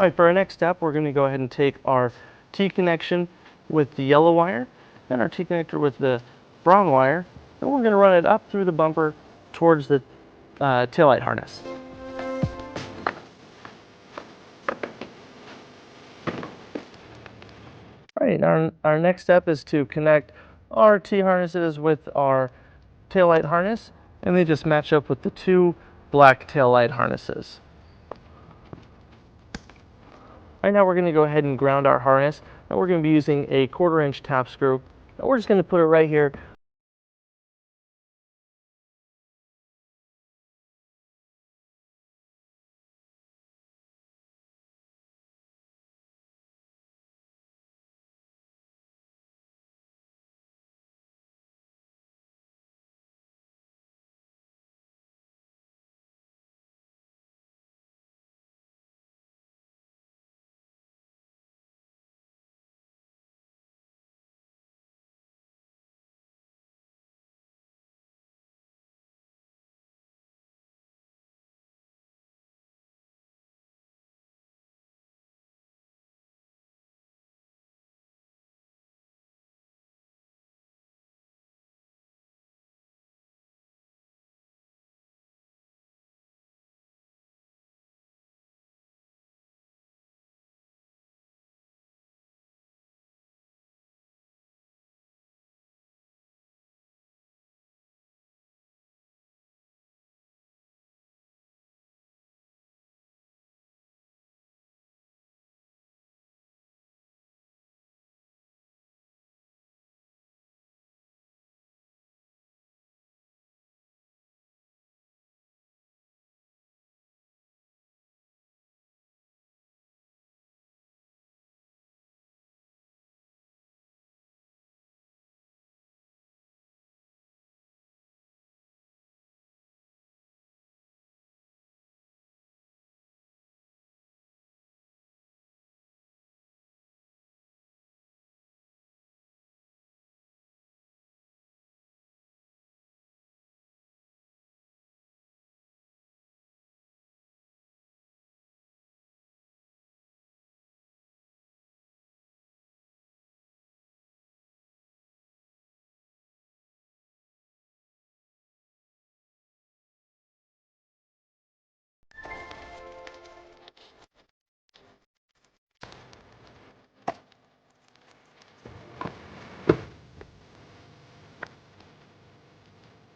All right, for our next step, we're going to go ahead and take our T connection with the yellow wire and our T connector with the brown wire, and we're going to run it up through the bumper towards the taillight harness. All right, our next step is to connect our T harnesses with our taillight harness, and they just match up with the two black taillight harnesses. Right now we're going to go ahead and ground our harness, and we're going to be using a 1/4 inch tap screw. And we're just going to put it right here.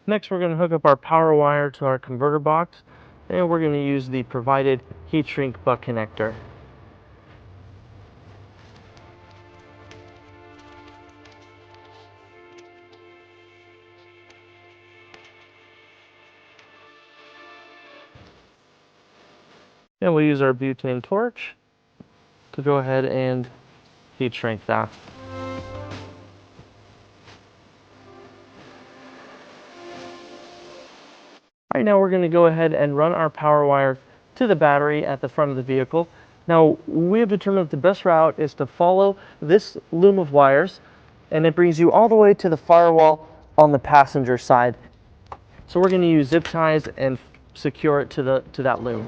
Next, we're going to hook up our power wire to our converter box, and we're going to use the provided heat shrink butt connector. And we'll use our butane torch to go ahead and heat shrink that. Right now we're going to go ahead and run our power wire to the battery at the front of the vehicle. Now we have determined that the best route is to follow this loom of wires, and it brings you all the way to the firewall on the passenger side. So we're going to use zip ties and secure it to that loom.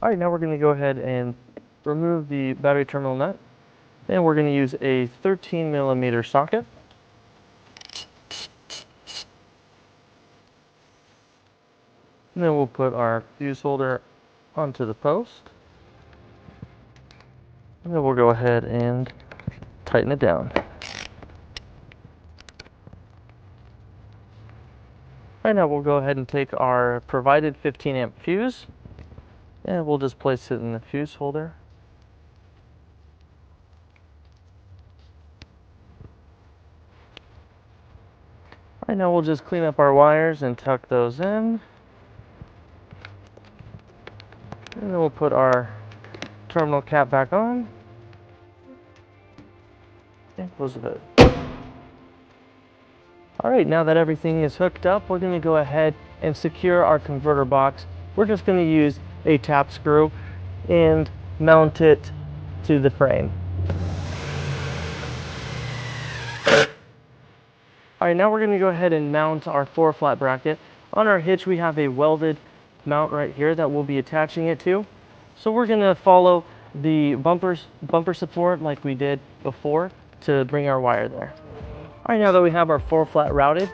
All right, now we're going to go ahead and remove the battery terminal nut. And we're going to use a 13mm socket. And then we'll put our fuse holder onto the post. And then we'll go ahead and tighten it down. Right now we'll go ahead and take our provided 15 amp fuse and we'll just place it in the fuse holder. Right now we'll just clean up our wires and tuck those in. And then we'll put our terminal cap back on and close the hood. Alright, now that everything is hooked up, we're going to go ahead and secure our converter box. We're just going to use a tap screw and mount it to the frame. Alright, now we're going to go ahead and mount our floor flat bracket. On our hitch we have a welded mount right here that we'll be attaching it to. So we're going to follow the bumper support like we did before to bring our wire there. Alright, now that we have our floor flat routed,